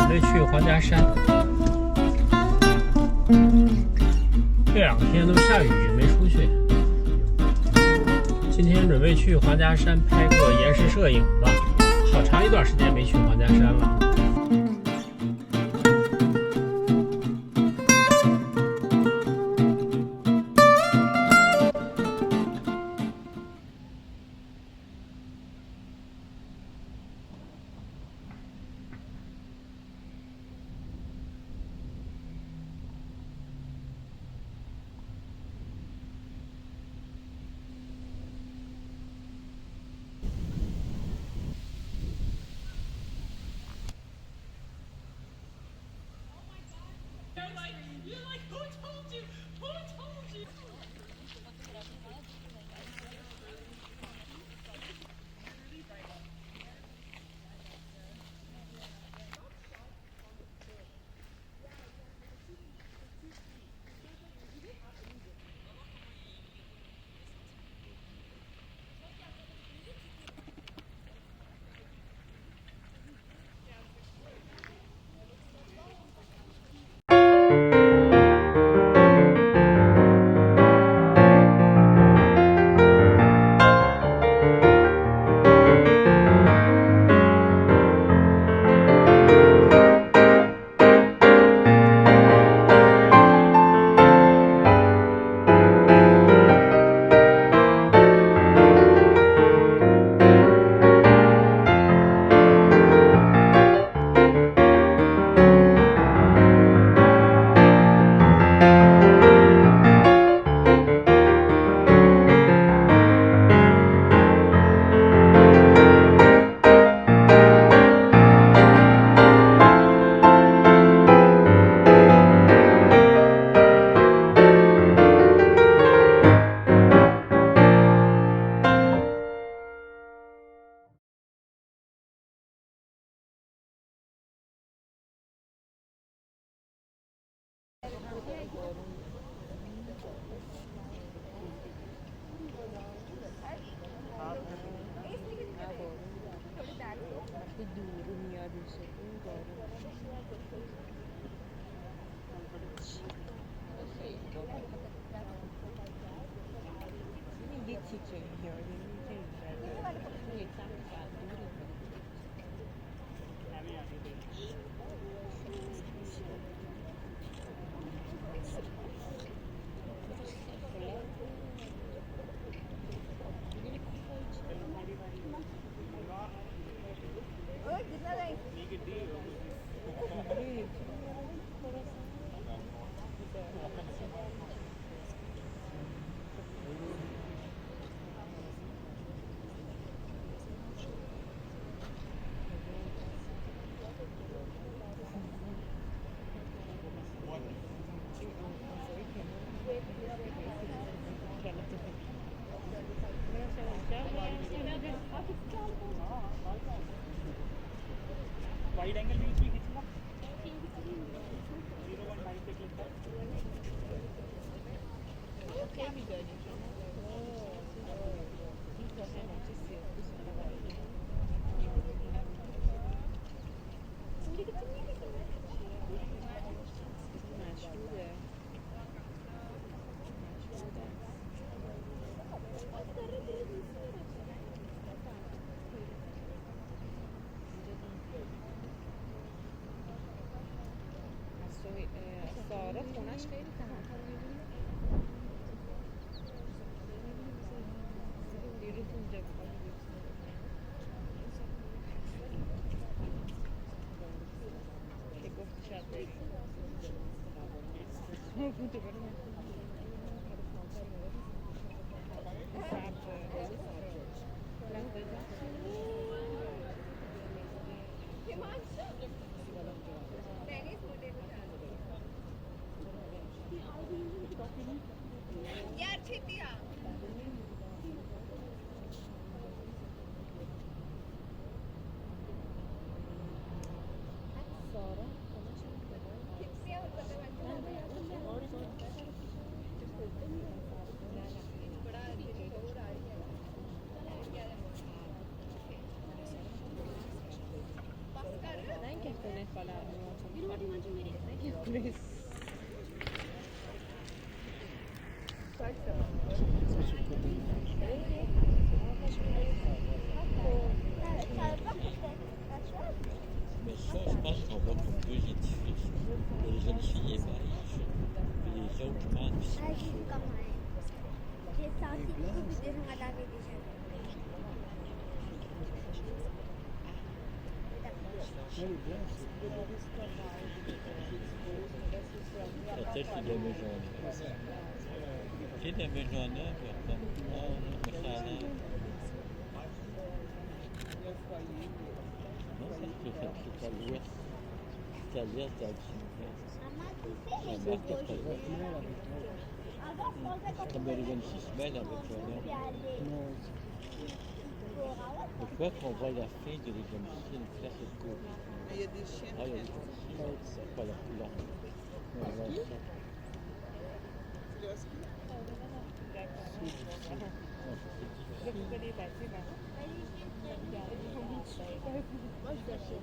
备去皇家山。这2天都下雨，没出去。今天准备去皇家山拍个延时摄影吧。好长一段时间没去皇家山了。वाइड angle में भी खींचना 0.9 से क्लिक कर क्या भी कर سارا خونش خیلی دیروز اونجا که گفت شاید Mais ça, je pense qu'on voit comme deux édifices. Il y a les jeunes filles beige et les autres mâles qui Ah, sont j'ai vu chauds. comment j'ai senti beaucoup de gens à laver déjà. La tête, c'est des maisons neuves. C'est des maisons neuves, comme mais ça a l'air. Non, ça c'est à l'ouest. C'est à l'est d'Alcimé. La mer qui est comme les 26 mai avec le nord. Je crois qu'on voit la fin de l'Égyptien, une place de côté. Il y a des chiens. Ah, il y a des chiens, c'est pas la couleur. On voit ça. Je connais pas, c'est pas. Moi, je vais acheter.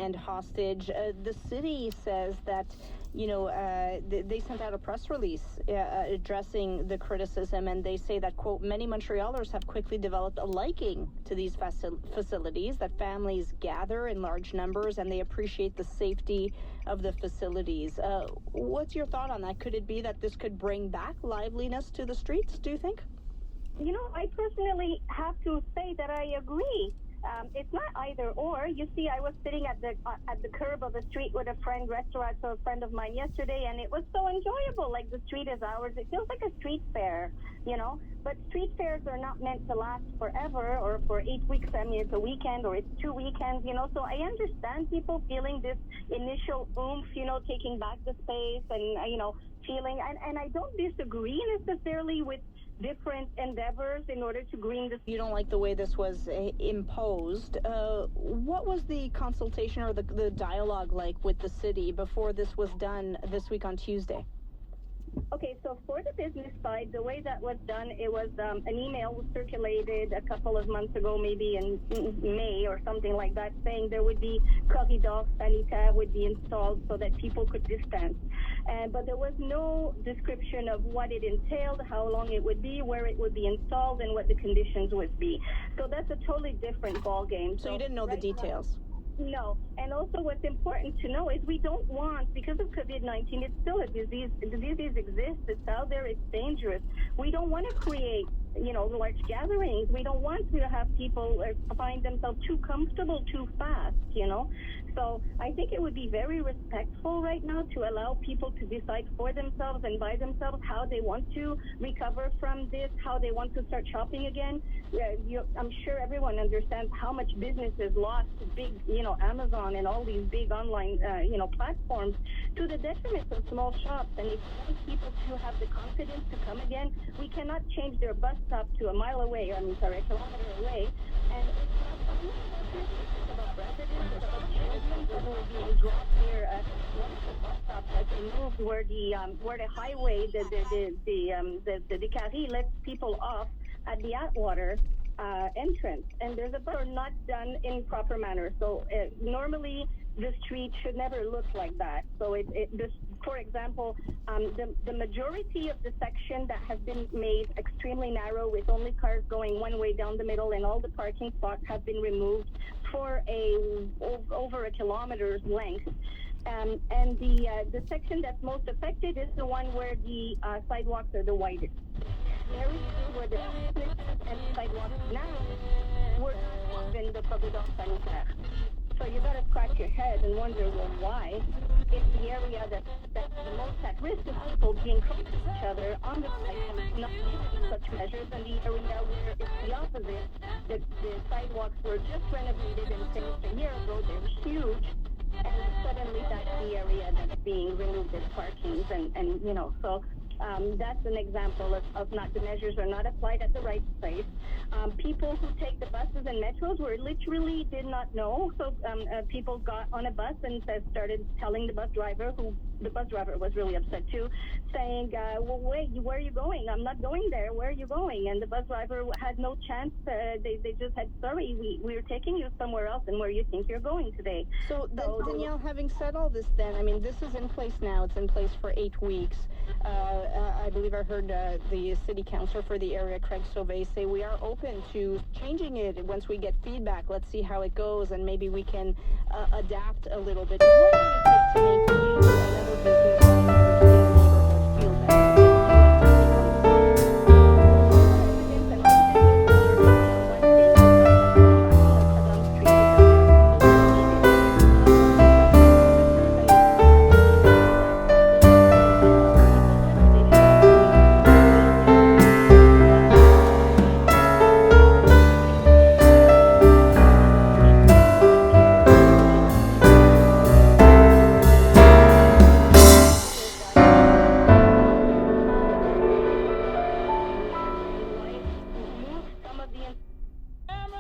and hostage. The city says that, they sent out a press release addressing the criticism, and they say that, quote, many Montrealers have quickly developed a liking to these facilities, that families gather in large numbers and they appreciate the safety of the facilities. What's your thought on that? Could it be that this could bring back liveliness to the streets, do you think? I personally have to say that I agree. It's not either or. You see, I was sitting at the curb of the street with a restaurant, so a friend of mine yesterday, and it was so enjoyable. Like, the street is ours. It feels like a street fair, But street fairs are not meant to last forever or for 8 weeks. I mean, it's a weekend or it's 2 weekends, So I understand people feeling this initial oomph, taking back the space and, feeling. And I don't disagree necessarily with different endeavors in order to green the... You don't like the way this was imposed. What was the consultation or the dialogue like with the city before this was done this week on Tuesday? Okay, so for the business side, the way that was done, it was an email was circulated a couple of months ago, maybe in May or something like that, saying there would be corridors sanitaires would be installed so that people could distance. But there was no description of what it entailed, how long it would be, where it would be installed, and what the conditions would be. So that's a totally different ballgame. So you didn't know the details? No. And also what's important to know is we don't want, because of COVID-19, it's still a disease. The disease exists. It's out there. It's dangerous. We don't want to create, large gatherings. We don't want to have people find themselves too comfortable too fast, So I think it would be very respectful right now to allow people to decide for themselves and by themselves how they want to recover from this, how they want to start shopping again. I'm sure everyone understands how much business is lost to big, Amazon and all these big online, platforms to the detriment of small shops. And if we want people to have the confidence to come again, we cannot change their bus stop to a mile away, a kilometer away. And it's about residents, it's about children that will be dropped here at one of the bus stops has been moved where the highway, the Carré lets people off at the Atwater entrance, and there's a bus not done in proper manner. So normally the street should never look like that. So for example, the majority of the section that has been made extremely narrow with only cars going one way down the middle and all the parking spots have been removed for over a kilometer's length. And the section that's most affected is the one where the sidewalks are the widest. The areas where the businesses and sidewalks now were in the corridor sanitaire. So you got to scratch your head and wonder, well, why? It's the area that's the most at risk of people being close to each other on the sidewalks, not using such measures, and the area where it's the opposite. The sidewalks were just renovated and finished a year ago. They were huge. And suddenly that's the area that's being removed as parkings and so that's an example of not the measures are not applied at the right place. People who take the buses and metros were literally did not know. So people got on a bus and started telling the bus driver, who the bus driver was really upset too, saying, well, wait, where are you going? I'm not going there. Where are you going? And the bus driver had no chance. They just said, sorry, we're taking you somewhere else and where you think you're going today. So Danielle, having said all this then, I mean, this is in place now. It's in place for 8 weeks. I believe I heard the city councillor for the area, Craig Sauvé, say we are open to changing it once we get feedback. Let's see how it goes, and maybe we can adapt a little bit. What will it take to make